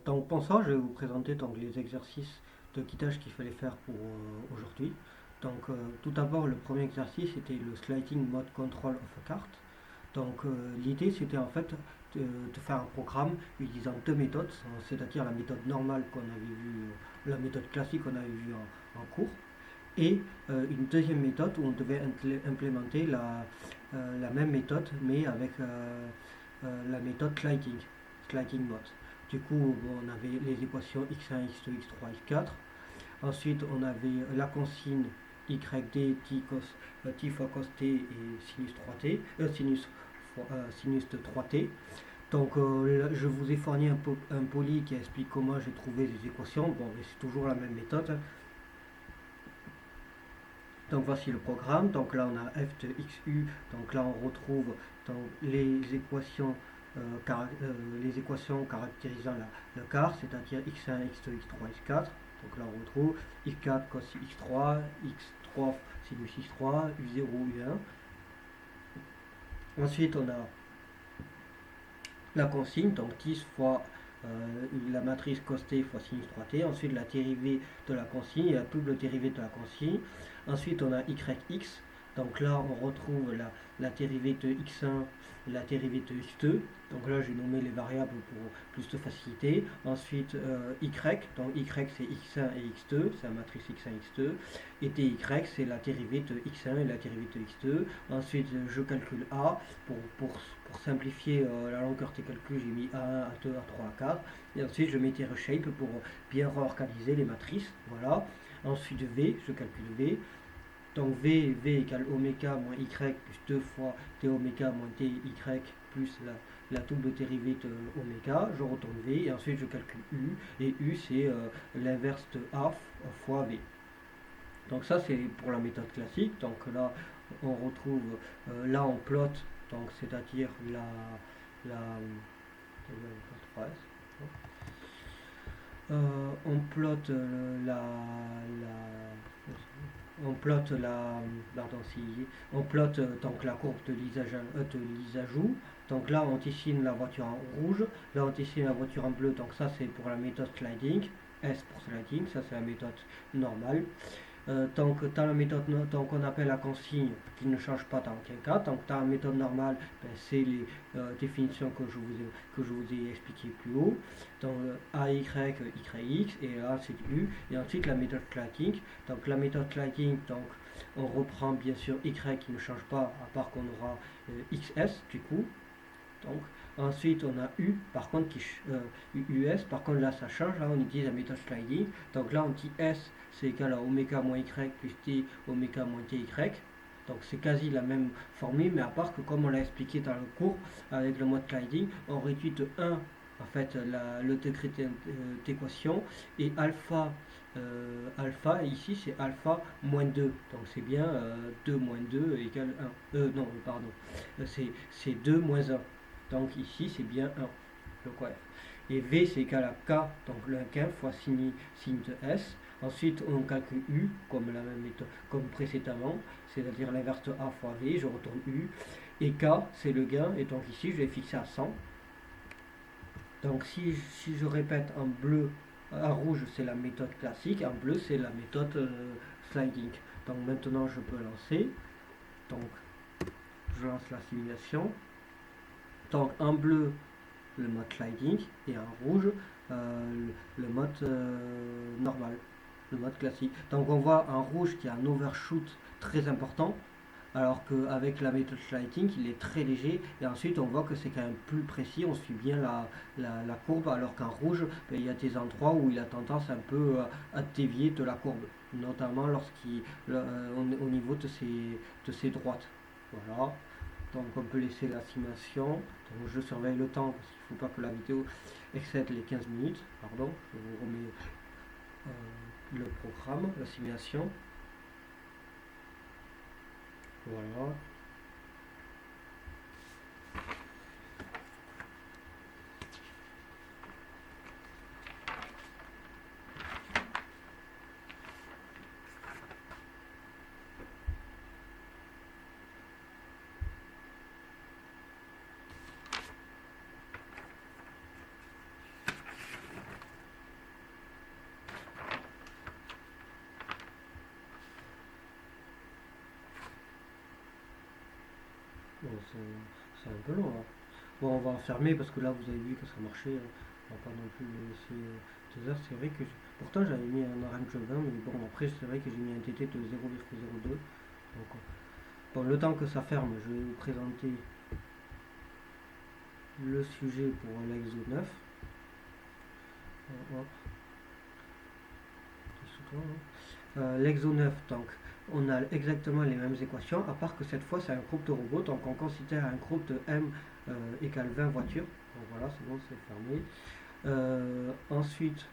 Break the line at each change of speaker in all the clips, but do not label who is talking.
Donc pour ça, je vais vous présenter donc, les exercices de guidage qu'il fallait faire pour aujourd'hui. Donc tout d'abord, le premier exercice était le sliding mode control of a cart. Donc l'idée c'était en fait de faire un programme utilisant deux méthodes, c'est-à-dire la méthode normale qu'on avait vue, la méthode classique qu'on avait vue en cours, et une deuxième méthode où on devait implémenter la même méthode mais avec la méthode sliding mode. Du coup, on avait les équations x1, x2, x3, x4. Ensuite, on avait la consigne yd t fois cos t et sinus 3t, sinus de 3t. Donc, je vous ai fourni un poly qui explique comment j'ai trouvé les équations. Bon, c'est toujours la même méthode. Donc, voici le programme. Donc là, on a f de xu. Donc là, on retrouve donc, les équations caractérisant le quart, c'est-à-dire x1, x2, x3, x4. Donc là, on retrouve x4 cos x3, x3 sinus x3, u0, u1. Ensuite, on a la consigne, donc 10 fois la matrice cos t fois sinus 3t. Ensuite, la dérivée de la consigne, la double dérivée de la consigne. Ensuite, on a yx. Donc là, on retrouve la dérivée de x1, la dérivée de x2. Donc là, j'ai nommé les variables pour plus de facilité. Ensuite, y. Donc y, c'est x1 et x2. C'est la matrice x1 et x2. Et dy, c'est la dérivée de x1 et la dérivée de x2. Ensuite, je calcule a. Pour simplifier la longueur des calculs, j'ai mis A1, A2, A3, A4. Et ensuite, je mettais reshape pour bien réorganiser les matrices. Voilà. Ensuite, V, je calcule V. Donc V égale oméga moins y plus 2 fois t oméga moins ty plus la double dérivée de oméga. Je retourne V et ensuite je calcule U. Et U c'est l'inverse de A fois V. Donc ça c'est pour la méthode classique. Donc là on retrouve, là on plotte, donc c'est-à-dire la on plotte on plotte pardon, on plotte donc la courbe de l'Isajou. Donc là on dessine la voiture en rouge, là on dessine la voiture en bleu. Donc ça c'est pour la méthode sliding, S pour sliding, ça c'est la méthode normale. Donc dans la méthode donc on appelle la consigne qui ne change pas dans aucun cas. Donc dans la méthode normale, ben, c'est les définitions que je vous ai expliquées plus haut. Donc AY, YX, et là c'est du U. Et ensuite la méthode sliding. Donc la méthode sliding, donc on reprend bien sûr Y qui ne change pas, à part qu'on aura XS du coup. Donc, ensuite, on a U, par contre, US, par contre, là, ça change. Là, on utilise la méthode sliding. Donc là, on dit S, c'est égal à oméga moins Y plus T, oméga moins TY. Donc, c'est quasi la même formule, mais à part que, comme on l'a expliqué dans le cours, avec le mode sliding, on réduit de 1, en fait, le degré d'équation, et alpha, ici, c'est alpha moins 2. Donc, c'est bien 2 moins 2 égale 1. Non, pardon. C'est 2 moins 1. Donc ici, c'est bien 1, le coef. Et V, c'est égal à K, donc le 15 fois signe de S. Ensuite, on calcule U, comme la même méthode, comme précédemment, c'est-à-dire l'inverse de A fois V, je retourne U. Et K, c'est le gain, et donc ici, je vais fixer à 100. Donc si je répète en bleu, en rouge, c'est la méthode classique, en bleu, c'est la méthode sliding. Donc maintenant, je peux lancer. Donc, je lance la simulation. Donc en bleu, le mode sliding, et en rouge, le mode normal, le mode classique. Donc on voit en rouge qu'il y a un overshoot très important, alors qu'avec la méthode sliding, il est très léger, et ensuite on voit que c'est quand même plus précis, on suit bien la courbe, alors qu'en rouge, ben, il y a des endroits où il a tendance un peu à dévier de la courbe, notamment au niveau de ses droites. Voilà. Donc on peut laisser la simulation. Donc je surveille le temps parce qu'il ne faut pas que la vidéo excède les 15 minutes. Pardon, je vous remets le programme, la simulation. Voilà. c'est un peu long. Hein. Bon, on va fermer parce que là, vous avez vu que ça marchait. Hein. On va pas non plus le laisser 2 heures. C'est vrai que pourtant, j'avais mis un orange 20, mais bon, après, c'est vrai que j'ai mis un TT de 0,02. Donc, bon, le temps que ça ferme, je vais vous présenter le sujet pour l'exo 9. L'exo 9, donc, on a exactement les mêmes équations, à part que cette fois, c'est un groupe de robots. Donc, on considère un groupe de M égale 20 voitures. Donc, voilà, c'est bon, c'est fermé. Ensuite,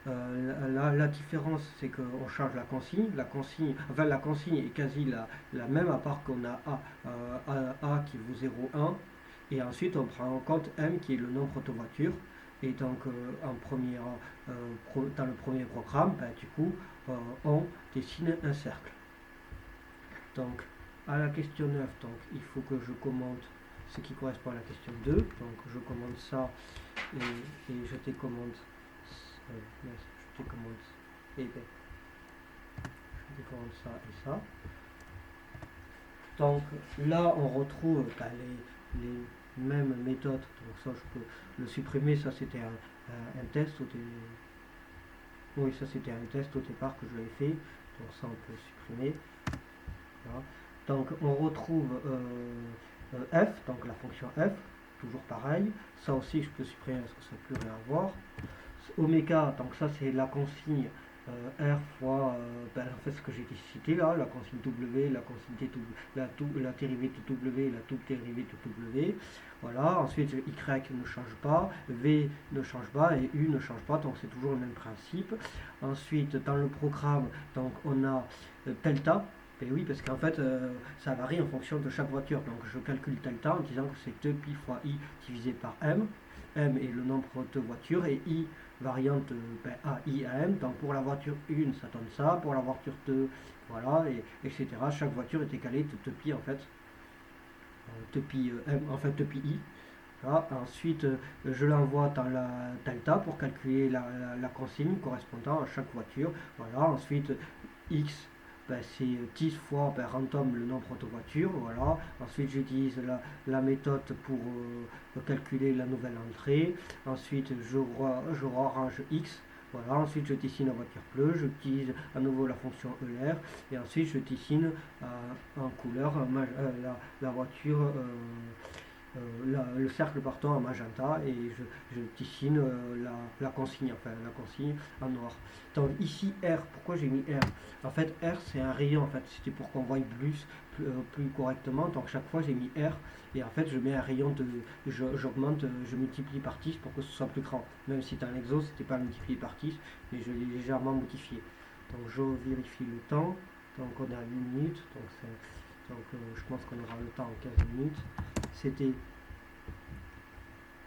la différence, c'est qu'on change la consigne. La consigne est quasi la même, à part qu'on a A qui vaut 0,1. Et ensuite, on prend en compte M qui est le nombre de voitures. Et donc, dans le premier programme, ben, du coup, on dessine un cercle. Donc, à la question 9, donc, il faut que je commente ce qui correspond à la question 2. Donc, je commande ça et je te commande et ben, je te commande ça et ça. Donc là, on retrouve ben, les mêmes méthodes. Donc ça, je peux le supprimer. Ça, c'était un test. Oui, ça, c'était un test au départ que je l'avais fait. Donc ça, on peut supprimer. Voilà. Donc on retrouve f, donc la fonction f, toujours pareil. Ça aussi, je peux supprimer parce que ça n'a plus rien à voir. Oméga, donc ça c'est la consigne R fois ben, en fait ce que j'ai cité là, la consigne W, la consigne T, la dérivée de W, la double dérivée de W. Voilà, ensuite Y ne change pas, V ne change pas et U ne change pas, donc c'est toujours le même principe. Ensuite, dans le programme, donc on a delta. Et oui, parce qu'en fait, ça varie en fonction de chaque voiture. Donc je calcule delta en disant que c'est 2pi fois i divisé par m. M est le nombre de voitures et i variante ben, A, I, A, M. Donc pour la voiture 1, ça donne ça. Pour la voiture 2, voilà, etc. Chaque voiture est égalée de 2pi en fait. 2pi M, en fait 2pi I. Voilà. Ensuite, je l'envoie dans la delta pour calculer la consigne correspondant à chaque voiture. Voilà. Ensuite, X, ben, c'est 10 fois ben, random le nombre de voitures. Voilà. Ensuite, j'utilise la méthode pour calculer la nouvelle entrée. Ensuite, je range X. Voilà. Ensuite, je dessine la voiture bleue. J'utilise à nouveau la fonction ER. Et ensuite, je dessine en couleur la voiture. Le cercle partant en magenta et je dessine la consigne, enfin la consigne en noir. Donc ici R, pourquoi j'ai mis R? En fait R c'est un rayon, en fait c'était pour qu'on voie plus correctement, donc chaque fois j'ai mis R et en fait je mets un rayon de, j'augmente, je multiplie par 10 pour que ce soit plus grand, même si dans l'exo c'était pas multiplié par 10 mais je l'ai légèrement modifié. Donc je vérifie le temps, donc on est à 8 minutes, donc je pense qu'on aura le temps en 15 minutes. C'était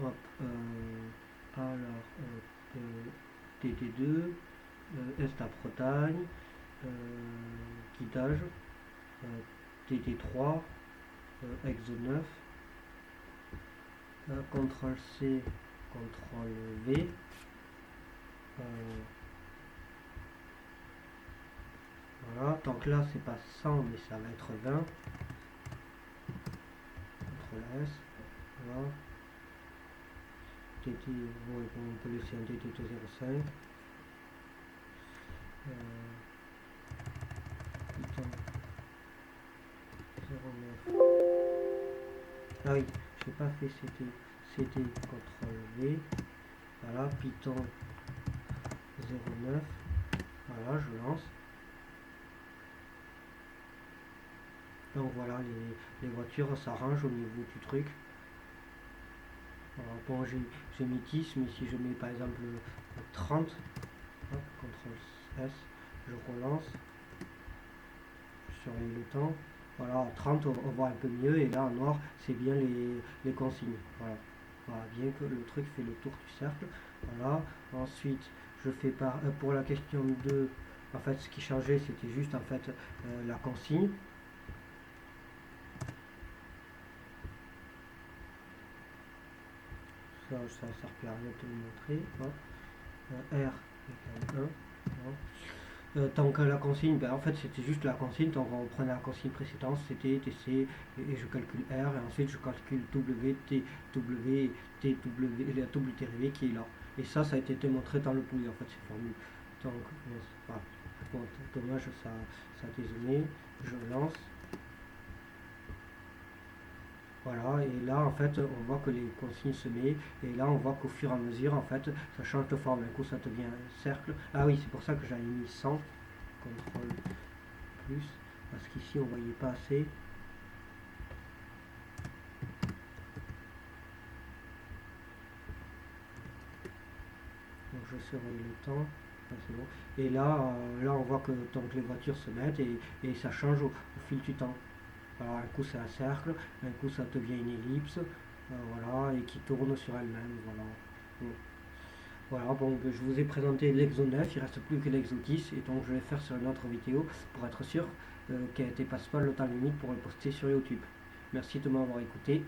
alors TT2, Est à Bretagne, guidage, TT3, Exo 9, CTRL C, CTRL V, voilà, donc là c'est pas 100 mais ça va être 20, CTRL S, voilà. TT, bon, on peut laisser un TT 205. Python 09. Ah oui, j'ai pas fait CT CTRL V. Voilà, Python 09. Voilà, je lance. Donc voilà, les voitures s'arrangent au niveau du truc. Alors, bon, j'ai mis 10, mais si je mets par exemple 30, hop, CTRL S, je relance, je surveille le temps. Voilà, à 30, on voit un peu mieux, et là en noir, c'est bien les consignes. Voilà. Voilà, bien que le truc fait le tour du cercle. Voilà, ensuite, je fais pour la question 2, en fait, ce qui changeait, c'était juste en fait la consigne. Ça sert plus à rien de le montrer. R égale 1. Donc la consigne, ben, en fait c'était juste la consigne, donc on prenait la consigne précédente, c'était TC, et je calcule R, et ensuite je calcule W, T, W, T, W, et la double dérivée qui est là. Et ça a été démontré dans le bouillon, en fait, ces formules. Donc, voilà. Bon, dommage, ça a dézonné. Je lance. Voilà, et là, en fait, on voit que les consignes se mettent, et là, on voit qu'au fur et à mesure, en fait, ça change de forme. Un coup, ça devient un cercle. Ah oui, c'est pour ça que j'avais mis 100. CTRL plus, parce qu'ici, on ne voyait pas assez. Donc, je surveille le temps. Ah, c'est bon. Et là, là, on voit que donc, les voitures se mettent, et ça change au fil du temps. Alors, un coup c'est un cercle, un coup ça devient une ellipse, voilà, et qui tourne sur elle-même, voilà. Bon. Voilà, bon, ben, je vous ai présenté l'exo 9, il ne reste plus que l'exo 10, et donc je vais faire sur une autre vidéo pour être sûr qu'elle ne dépasse pas le temps limite pour le poster sur YouTube. Merci de m'avoir écouté.